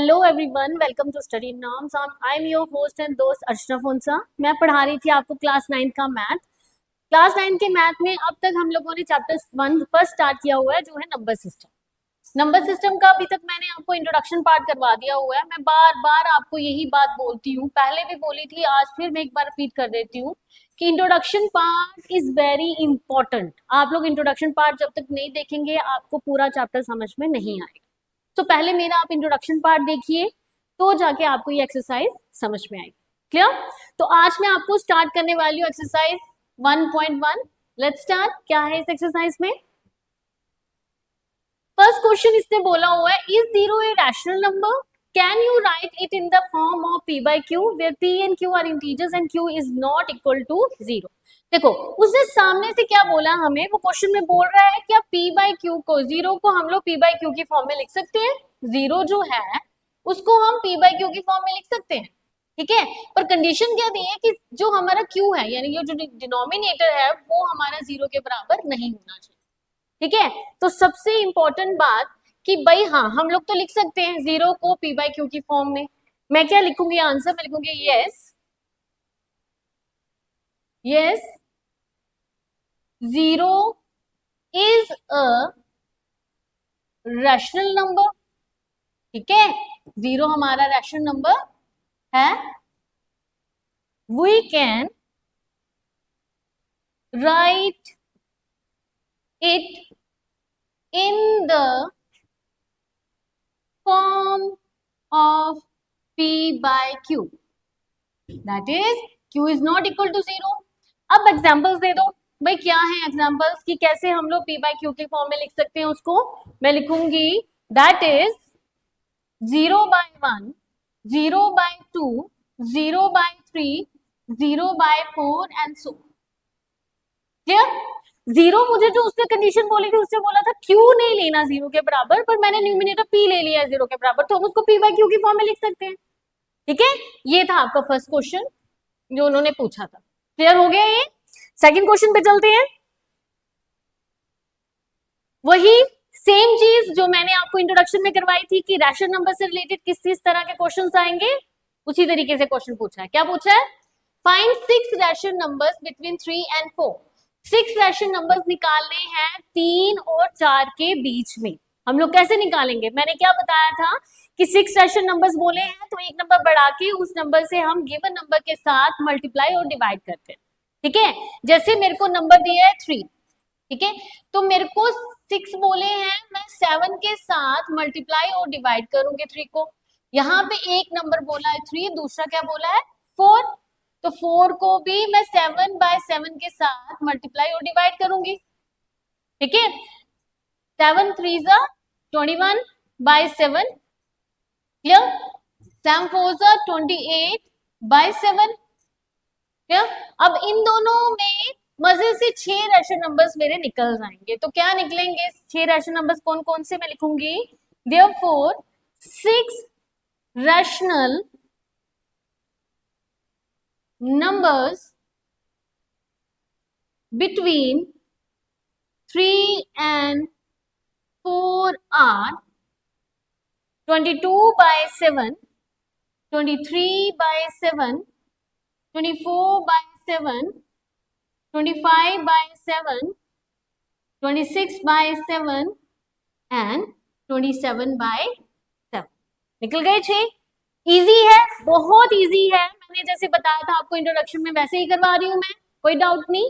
Hello everyone, welcome to study norms. I am your host and दोस्त अर्चना फोनसा। मैं पढ़ा रही थी आपको क्लास 9 का मैथ। क्लास 9 के मैथ में अब तक हम लोगों ने चैप्टर 1 फर्स्ट स्टार्ट किया हुआ है, जो है नंबर सिस्टम। नंबर सिस्टम का अभी तक मैंने आपको इंट्रोडक्शन पार्ट करवा दिया हुआ है। मैं बार बार आपको यही बात बोलती हूँ, पहले भी बोली थी, आज फिर मैं एक बार रिपीट कर देती हूँ कि introduction part is very important. आप लोग इंट्रोडक्शन पार्ट जब तक नहीं देखेंगे आपको पूरा चैप्टर समझ में नहीं आएगा। तो पहले मेरा आप इंट्रोडक्शन पार्ट देखिए, तो जाके आपको ये एक्सरसाइज समझ में आएगी। क्लियर? तो आज मैं आपको स्टार्ट करने वाली हूँ एक्सरसाइज 1.1। Let's start. क्या है इस एक्सरसाइज में? फर्स्ट क्वेश्चन इसने बोला हुआ है, is zero a rational number? Can you right it in the form of p by q where p and q are integers and q is not equal to 0? देखो उसने सामने से क्या बोला हमें, वो क्वेश्चन में बोल रहा है क्या p by q को, जीरो को हम लोग p by q की फॉर्म में लिख सकते हैं। जीरो जो है उसको हम p by q की फॉर्म में लिख सकते हैं, ठीक है। पर कंडीशन क्या दी है कि जो हमारा q है, यानी ये जो डिनोमिनेटर है, वो हमारा जीरो के बराबर नहीं होना चाहिए, ठीक है। तो सबसे इंपॉर्टेंट बात कि भाई हाँ, हम लोग तो लिख सकते हैं जीरो को p by q की फॉर्म में। मैं क्या लिखूंगी आंसर? मैं लिखूंगी yes zero is a rational number, ठीक है। जीरो हमारा रैशनल नंबर है। We can write it in the form of p by q, that is q is not equal to 0। अब एग्जांपल्स दे दो भाई, क्या है एग्जांपल्स कि कैसे हम लोग p by q के फॉर्म में लिख सकते हैं। उसको मैं लिखूंगी that is 0 by 1, 0 by 2, 0 by 3, 0 by 4 and so। Clear? Zero मुझे जो उसने कंडीशन बोली थी, उसने बोला था क्यू नहीं लेना जीरो के बराबर, पर मैंने न्यूमिनेटर पी ले लिया जीरो के बराबर, तो हम उसको पी बाई क्यू की फॉर्म में लिख सकते हैं, ठीक है। ये था आपका फर्स्ट क्वेश्चन जो उन्होंने पूछा था। क्लियर हो गया ये? सेकंड क्वेश्चन पे चलते हैं। वही सेम चीज जो मैंने आपको इंट्रोडक्शन में करवाई थी कि रैशनल नंबर से रिलेटेड किस तरह के क्वेश्चन आएंगे, उसी तरीके से क्वेश्चन पूछा है। क्या पूछा है? Find 6 rational numbers between 3 and 4। 6 rational numbers निकालने हैं 3 और 4 के बीच में। हम लोग कैसे निकालेंगे? मैंने क्या बताया था कि 6 रैशनल नंबर्स बोले हैं तो एक नंबर बढ़ा के उस नंबर से हम गिवन नंबर के साथ मल्टीप्लाई और डिवाइड करते हैं, ठीक है। जैसे मेरे को नंबर दिया है 3, ठीक है, तो मेरे को 6 बोले हैं, मैं 7 के साथ मल्टीप्लाई और डिवाइड करूंगी 3 को। यहाँ पे एक नंबर बोला है 3, दूसरा क्या बोला है 4, तो 4 को भी मैं 7 by 7 के साथ मल्टीप्लाई और डिवाइड करूंगी, ठीक है। 7 3 21 by 7, क्लियर। 7 4 28 by 7, clear. अब इन दोनों में मजे से 6 रैशनल नंबर्स मेरे निकल जाएंगे। तो क्या निकलेंगे 6 रैशनल नंबर्स? कौन कौन से मैं लिखूंगी? Therefore 6 rational numbers between 3 and 4 are 22 by 7, 23 by 7, 24 by 7, 25 by 7, 26 by 7 and 27 by 7। निकल गए 6। इजी है, बहुत इजी है। मैंने जैसे बताया था आपको इंट्रोडक्शन में, वैसे ही करवा रही हूँ मैं, कोई डाउट नहीं।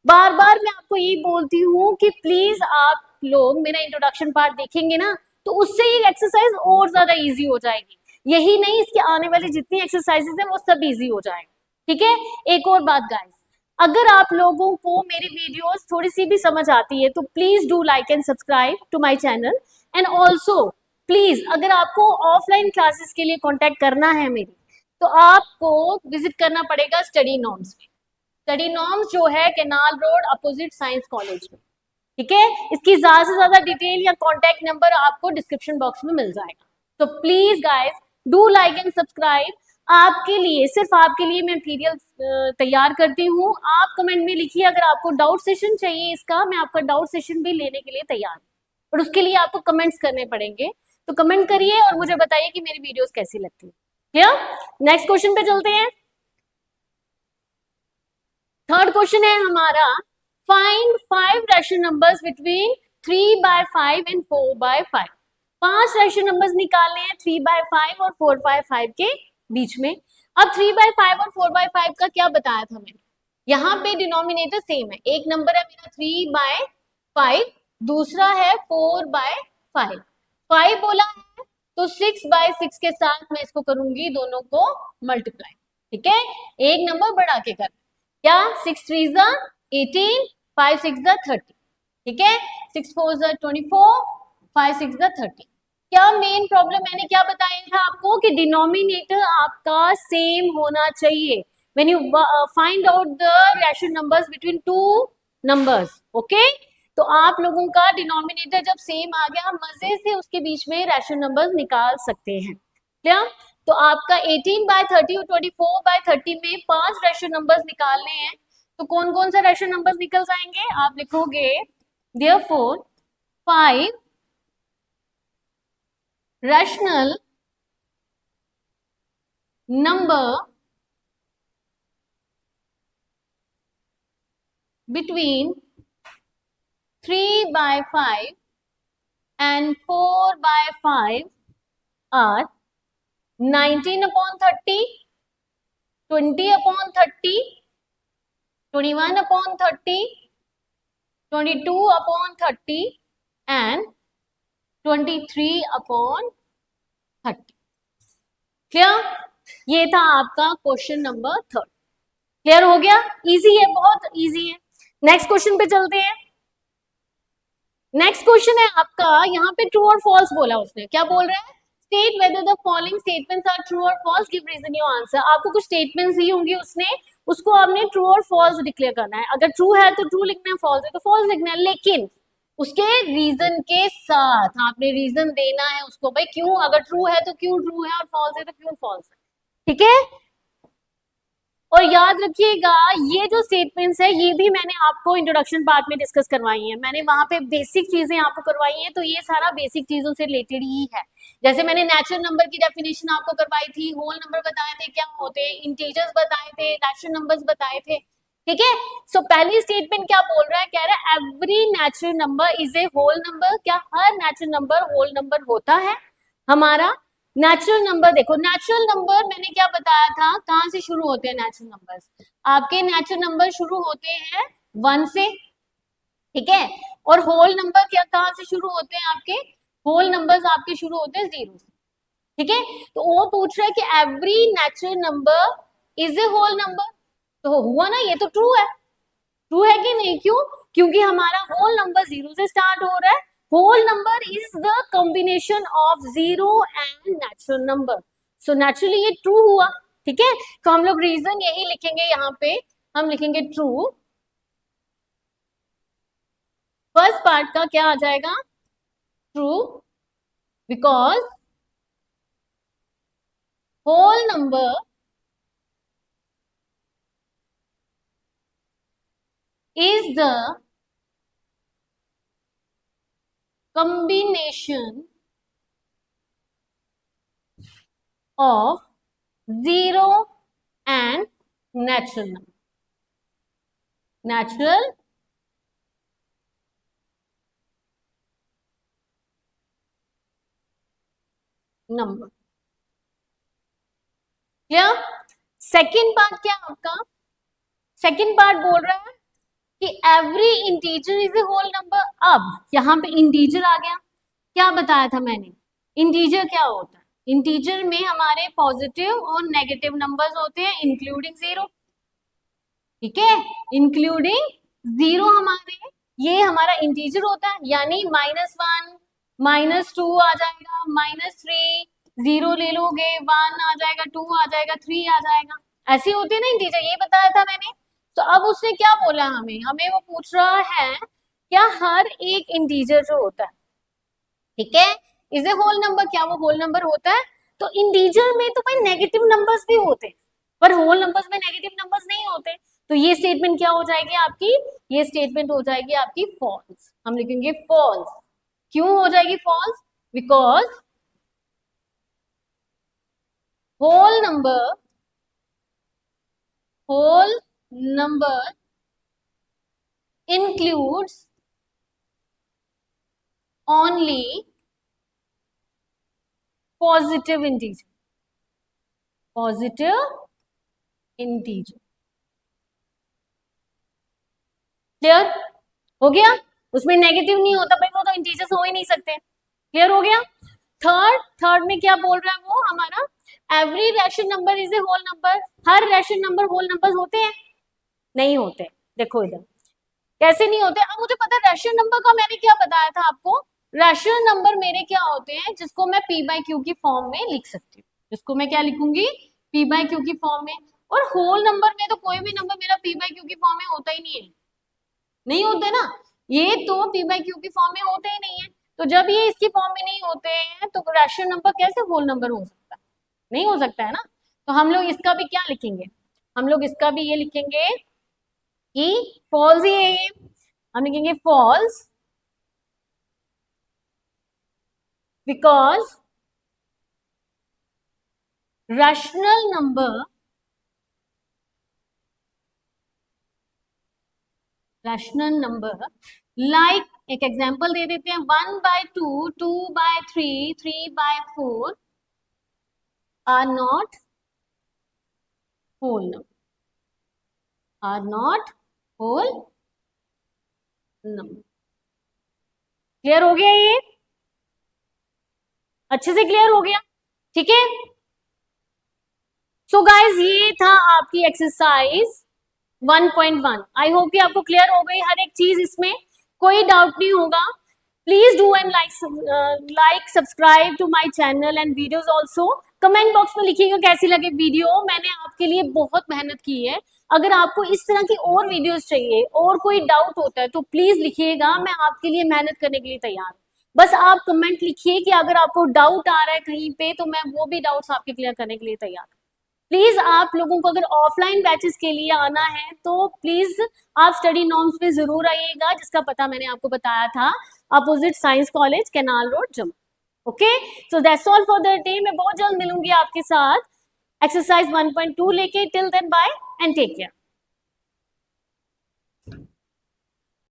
बार बार मैं आपको यही बोलती हूँ कि प्लीज आप लोग मेरा इंट्रोडक्शन पार्ट देखेंगे ना, तो उससे ये एक्सरसाइज और ज्यादा इजी हो जाएगी। यही नहीं, इसके आने वाली जितनी एक्सरसाइजेस है वो सब इजी हो जाएगा, ठीक है। एक और बात गाइस, अगर आप लोगों को मेरी वीडियोस थोड़ी सी भी समझ आती है तो please do like and subscribe to my channel. And also please, अगर आपको ऑफलाइन क्लासेस के लिए कांटेक्ट करना है मेरी, तो आपको विजिट करना पड़ेगा स्टडी नॉर्म्स में। स्टडी नॉर्म्स जो है canal road opposite science college में, ठीक है। इसकी ज्यादा से ज्यादा डिटेल या कांटेक्ट नंबर आपको डिस्क्रिप्शन बॉक्स में मिल जाएगा। तो please guys do like and subscribe. आपके लिए, सिर्फ आपके लिए मैं मटेरियल तैयार करती हूँ। आप कमेंट में लिखिए अगर आपको डाउट सेशन चाहिए इसका, मैं आपका डाउट सेशन भी लेने के लिए तैयार हूँ, और उसके लिए आपको कमेंट्स करने पड़ेंगे। तो कमेंट करिए और मुझे बताइए कि मेरी वीडियोस कैसी लगती है। क्लियर? नेक्स्ट क्वेश्चन पे चलते हैं। थर्ड क्वेश्चन है हमारा, find 5 rational numbers between 3/5 and 4/5। 5 rational numbers निकालने हैं 3/5 और 4/5 के बीच में। अब 3/5 और 4/5 का क्या बताया था मैंने, यहाँ पे डिनोमिनेटर सेम है, एक नंबर है मेरा 3/5, दूसरा है 4/5। 5 बोला है तो 6/6 के साथ मैं इसको करूंगी दोनों को मल्टीप्लाई। ठीक है, एक नंबर बढ़ा के कर, क्या 6 3 ज़ा 18, 5 6 ज़ा 30। ठीक है, 6 4 ज़ा 24, 5 6 ज़ा 30। क्या मेन प्रॉब्लम मैंने क्या बताया था आपको कि डिनोमिनेटर आपका सेम होना चाहिए when you find out the rational numbers between two numbers. Okay, तो आप लोगों का डिनोमिनेटर जब सेम आ गया, मजे से उसके बीच में रैशनल नंबर्स निकाल सकते हैं। क्या, तो आपका 18/30 और 24/30 में 5 रैशनल नंबर्स निकालने हैं, तो कौन कौन सा रैशनल नंबर्स निकल जाएंगे, आप लिखोगे therefore 5 rational number between 3/5 and 4/5 are 19/30, 20/30, 21/30, 22/30 and 23/30। क्या, ये था आपका क्वेश्चन नंबर 3। क्लियर हो गया? इजी है, बहुत इजी है। नेक्स्ट क्वेश्चन पे चलते हैं। नेक्स्ट क्वेश्चन है आपका, यहाँ पे ट्रू और फॉल्स बोला उसने, क्या बोल रहा है, state whether the following statements are true और false, give reason your answer. आपको कुछ स्टेटमेंट्स दी होंगी उसने, उसको आपने ट्रू और फॉल्स डिक्लेयर करना है। अगर ट्रू है तो ट्रू लिखना है, फॉल्स है तो फॉल्स लिखना है, लेकिन उसके रीजन के साथ आपने रीजन देना है उसको, भाई क्यों, अगर ट्रू है तो क्यों ट्रू है और फॉल्स है तो क्यों फॉल्स है। ठीक है, और याद रखिएगा ये जो स्टेटमेंट्स है ये भी मैंने आपको इंट्रोडक्शन पार्ट में डिस्कस करवाई है, मैंने वहां पे बेसिक चीजें आपको करवाई हैं, तो ये सारा बेसिक चीजों से रिलेटेड ही है। जैसे मैंने नेचुरल नंबर की डेफिनेशन आपको करवाई थी, होल नंबर बताए थे क्या होते हैं, इंटीजर्स बताए थे, रैशनल नंबर्स बताए थे। ठीक है, सो पहली स्टेटमेंट क्या बोल रहा है, कह रहा है every natural number is a whole number. क्या हर नेचुरल नंबर होल नंबर होता है हमारा? नेचुरल नंबर देखो, नेचुरल नंबर मैंने क्या बताया था, कहां से शुरू होते हैं नेचुरल नंबर्स, आपके नेचुरल नंबर शुरू होते हैं 1 से। ठीक है, और होल नंबर क्या कहां से शुरू होते हैं, आपके होल नंबर्स आपके शुरू होते हैं 0 से। ठीक है, तो वो पूछ रहा है कि every natural number is a whole number, तो हुआ ना, ये तो ट्रू है। ट्रू है कि नहीं, क्यों, क्योंकि हमारा होल नंबर 0 से स्टार्ट हो रहा है। Whole number is the combination of 0 and natural number, so naturally ये ट्रू हुआ। ठीक है, तो हम लोग रीजन यही लिखेंगे, यहाँ पे हम लिखेंगे ट्रू। फर्स्ट पार्ट का क्या आ जाएगा, true because whole number is the combination of 0 and natural number. Natural number. Clear? Second part क्या आपका, सेकेंड पार्ट बोल रहा है कि every integer is a whole number. अब यहाँ पे इंटीजर आ गया, क्या बताया था मैंने, इंटीजर क्या होता है, इंटीजर में हमारे पॉजिटिव और नेगेटिव नंबर्स होते हैं इंक्लूडिंग 0। ठीक है, इंक्लूडिंग 0 हमारे, ये हमारा इंटीजर होता है, यानी -1, -2 आ जाएगा, -3, 0 ले लोगे 1 आ जाएगा, 2 आ जाएगा, 3 आ जाएगा, ऐसे होते हैं ना इंटीजर, ये बताया था मैंने। तो अब उसने क्या बोला, हमें हमें वो पूछ रहा है क्या हर एक इंटीजर जो होता है, ठीक है, इज ए होल नंबर, क्या वो होल नंबर होता है? तो इंटीजर में तो भाई नेगेटिव नंबर्स भी होते हैं, पर होल नंबर्स में नेगेटिव नंबर्स नहीं होते, तो ये स्टेटमेंट क्या हो जाएगी आपकी, ये स्टेटमेंट हो जाएगी आपकी फॉल्स, हम लिखेंगे फॉल्स। क्यों हो जाएगी false, because whole number includes only positive integer. Clear हो गया? उसमें नेगेटिव नहीं होता भाई, वो तो इंटीजर्स हो ही नहीं सकते। क्लियर हो गया? थर्ड में क्या बोल रहा है वो हमारा, every rational number is a whole number. हर रैशनल नंबर होल नंबर होते हैं? नहीं होते। देखो इधर कैसे नहीं होते। अब मुझे पता है रैशनल नंबर का मैंने क्या बताया था आपको, रैशनल नंबर मेरे क्या होते हैं जिसको मैं पी बाई क्यू की फॉर्म में लिख सकती हूँ, जिसको मैं क्या लिखूंगी, पी बाई क्यू की फॉर्म में। और होल नंबर में तो कोई भी नंबर मेरा पी बाई क्यू की फॉर्म में होता ही नहीं है, नहीं होते ना, ये तो पी बाई क्यू की फॉर्म में होते ही नहीं है। तो जब ये इसकी फॉर्म में नहीं होते हैं तो रैशनल नंबर कैसे होल नंबर हो सकता है, नहीं हो सकता है ना। तो हम लोग इसका भी क्या लिखेंगे, हम लोग इसका भी ये लिखेंगे कि फॉल्स ही है ये, हम लिखेंगे false because rational number like, एक एग्जांपल दे देते हैं, 1/2, 2/3, 3/4 are not whole number, are not whole number. Clear हो गया ये, अच्छे से क्लियर हो गया, ठीक है। सो गाइज ये था आपकी एक्सरसाइज 1.1। आई होप कि आपको क्लियर हो गई हर एक चीज, इसमें कोई डाउट नहीं होगा। Please do and like subscribe to my channel and videos also. Comment box में लिखिएगा कैसी लगे वीडियो, मैंने आपके लिए बहुत मेहनत की है। अगर आपको इस तरह की और वीडियोस चाहिए और कोई डाउट होता है तो प्लीज लिखिएगा, मैं आपके लिए मेहनत करने के लिए तैयार हूँ। बस आप कमेंट लिखिए कि अगर आपको डाउट आ रहा है कहीं पे तो मैं वो भी डाउट्स आपके क्लियर करने के लिए तैयार हूँ। प्लीज आप लोगों को अगर ऑफलाइन बैचेस के लिए आना है तो प्लीज आप स्टडी नॉर्म्स पे जरूर आइएगा, जिसका पता मैंने आपको बताया था, opposite science college, canal road, Jammu. Okay, so that's all for the day. मैं बहुत जल्द मिलूंगी आपके साथ एक्सरसाइज 1.2 लेके। Till then bye and take care.